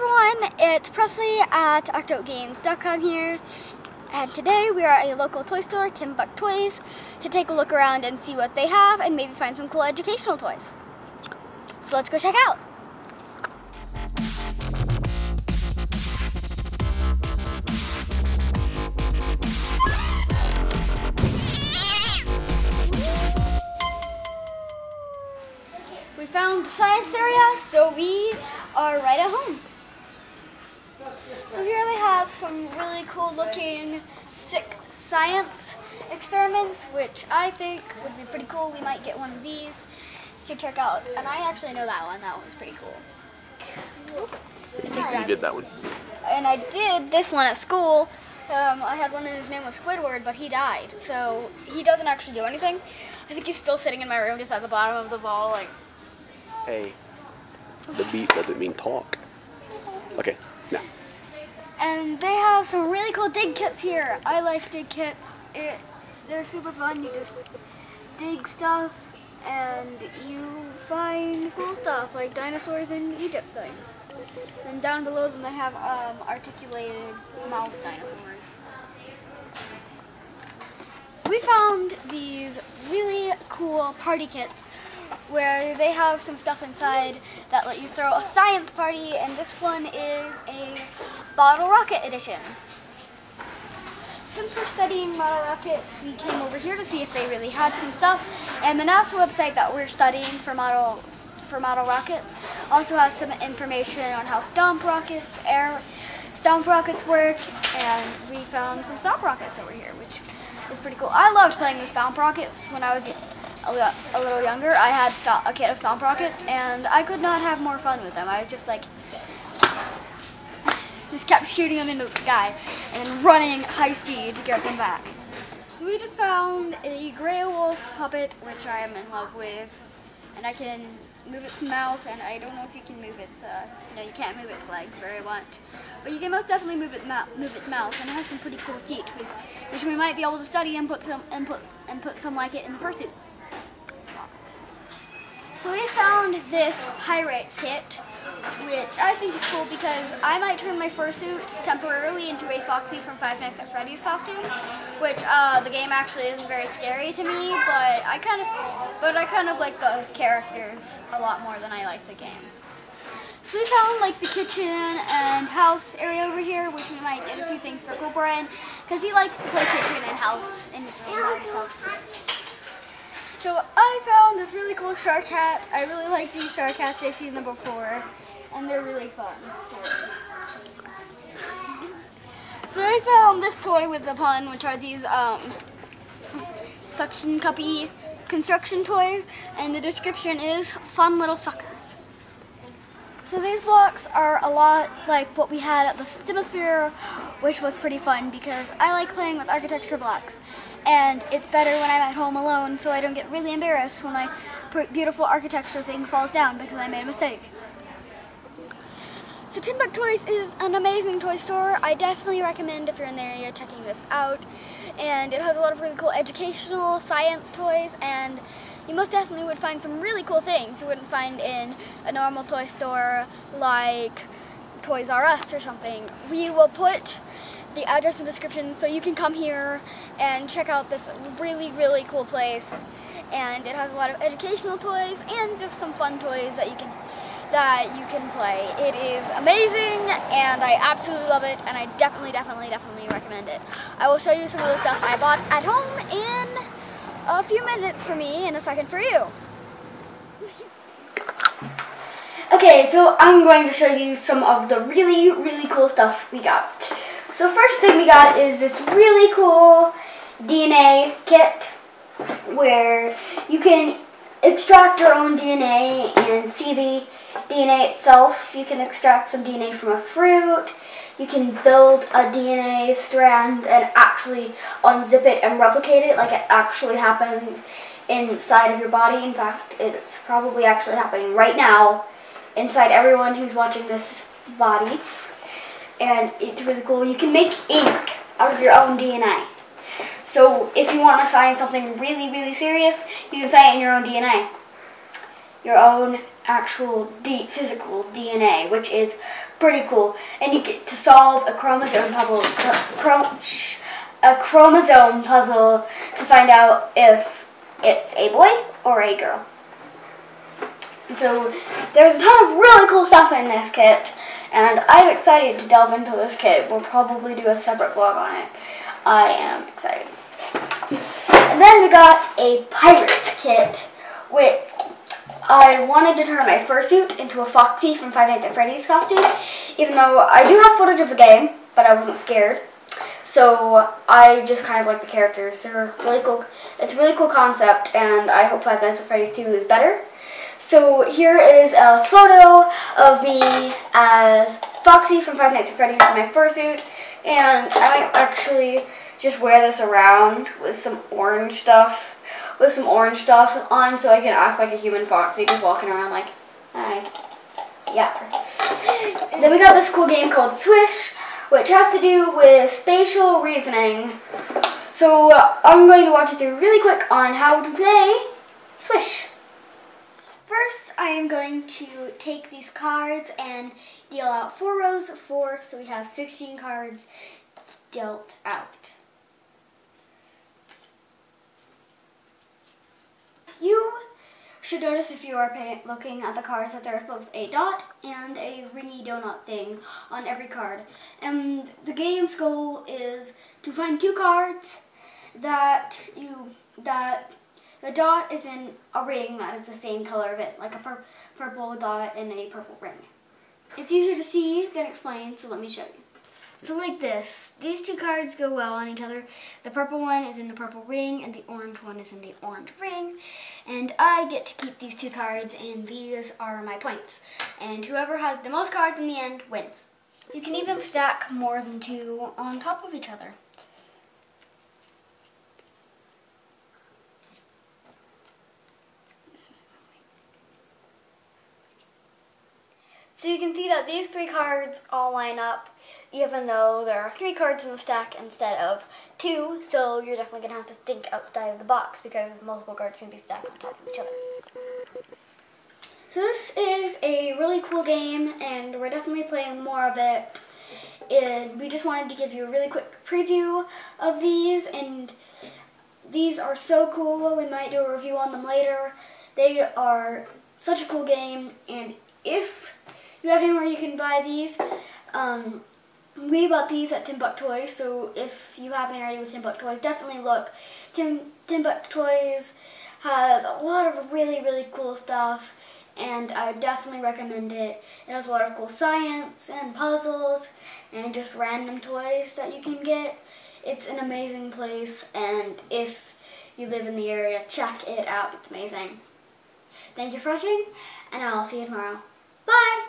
everyone, it's Presley at ActOutGames.com here, and today we are at a local toy store, TimbukToys, to take a look around and see what they have and maybe find some cool educational toys. So let's go check out. We found the science area, so we are right at home. So here they have some really cool looking sick science experiments, which I think would be pretty cool. We might get one of these to check out. And I actually know that one. That one's pretty cool. You did that one. And I did this one at school. I had one and his name was Squidward, but he died. So he doesn't actually do anything. I think he's still sitting in my room just at the bottom of the ball, like. Hey, the beat doesn't mean talk. Okay, now. And they have some really cool dig kits here. I like dig kits. They're super fun. You just dig stuff and you find cool stuff like dinosaurs in Egypt things. And down below them they have articulated mouth dinosaurs. We found these really cool party kits where they have some stuff inside that let you throw a science party, and this one is a bottle rocket edition. Since we're studying model rockets, we came over here to see if they really had some stuff, and the NASA website that we're studying for model rockets also has some information on how stomp rockets work, and we found some stomp rockets over here, which is pretty cool. I loved playing the stomp rockets when I was a little younger. I had a kit of stomp rockets, and I could not have more fun with them. I was just like, just kept shooting them into the sky and running high speed to get them back. So we just found a gray wolf puppet, which I am in love with, and I can move its mouth, and I don't know if you can move its, no, you can't move its legs very much, but you can most definitely move its mouth, and it has some pretty cool teeth, which we might be able to study and put some like it in the fursuit. So we found this pirate kit, which I think is cool because I might turn my fursuit temporarily into a Foxy from Five Nights at Freddy's costume, which the game actually isn't very scary to me, but I kind of like the characters a lot more than I like the game. So we found like the kitchen and house area over here, which we might get a few things for Cooper in, because he likes to play kitchen and house in his room by himself. So I found this really cool shark hat. I really like these shark hats. I've seen them before, and they're really fun. So I found this toy with a pun, which are these suction cuppy construction toys, and the description is fun little suckers. So these blocks are a lot like what we had at the Stimosphere, which was pretty fun because I like playing with architecture blocks. And it's better when I'm at home alone, so I don't get really embarrassed when my beautiful architecture thing falls down because I made a mistake. So TimbukToys is an amazing toy store. I definitely recommend if you're in the area checking this out. And it has a lot of really cool educational science toys, and you most definitely would find some really cool things you wouldn't find in a normal toy store like Toys R Us or something. We will put the address in the description so you can come here and check out this really, really cool place. And it has a lot of educational toys and just some fun toys that you can play. It is amazing, and I absolutely love it, and I definitely recommend it. I will show you some of the stuff I bought at home in a few minutes for me and a second for you. Okay, so I'm going to show you some of the really, really cool stuff we got. So first thing we got is this really cool DNA kit where you can extract your own DNA and see the DNA itself. You can extract some DNA from a fruit. You can build a DNA strand and actually unzip it and replicate it like it actually happened inside of your body. In fact, it's probably actually happening right now inside everyone who's watching this body. And it's really cool. You can make ink out of your own DNA. So if you want to sign something really, really serious, you can sign it in your own DNA. Your own actual deep physical DNA, which is pretty cool. And you get to solve a chromosome puzzle to find out if it's a boy or a girl. And so there's a ton of really cool stuff in this kit, and I'm excited to delve into this kit. We'll probably do a separate vlog on it. I am excited. And then we got a pirate kit, which I wanted to turn my fursuit into a Foxy from Five Nights at Freddy's costume, even though I do have footage of the game, but I wasn't scared. So I just kind of like the characters. They're really cool. It's a really cool concept, and I hope Five Nights at Freddy's 2 is better. So here is a photo of me as Foxy from Five Nights at Freddy's in my fursuit, and I might actually just wear this around with some orange stuff on, so I can act like a human Foxy, just walking around like, hi. Yeah. And then we got this cool game called Swish, which has to do with spatial reasoning. So I'm going to walk you through really quick on how to play Swish. First, I am going to take these cards and deal out 4 rows of 4, so we have 16 cards dealt out. You should notice if you are looking at the cards that there's both a dot and a ringy donut thing on every card. And the game's goal is to find 2 cards that the dot is in a ring that is the same color of it, like a purple dot and a purple ring. It's easier to see than explain, so let me show you. So like this, these 2 cards go well on each other. The purple one is in the purple ring, and the orange one is in the orange ring. And I get to keep these 2 cards, and these are my points. And whoever has the most cards in the end wins. You can even stack more than 2 on top of each other. So you can see that these 3 cards all line up, even though there are 3 cards in the stack instead of 2, so you're definitely going to have to think outside of the box because multiple cards can be stacked on top of each other. So this is a really cool game, and we're definitely playing more of it. We just wanted to give you a really quick preview of these, and these are so cool. We might do a review on them later. They are such a cool game, and if you have anywhere you can buy these, we bought these at TimbukToys, so if you have an area with TimbukToys, definitely look. TimbukToys has a lot of really, really cool stuff, and I definitely recommend it. It has a lot of cool science and puzzles and just random toys that you can get. It's an amazing place, and if you live in the area, check it out. It's amazing. Thank you for watching, and I'll see you tomorrow. Bye!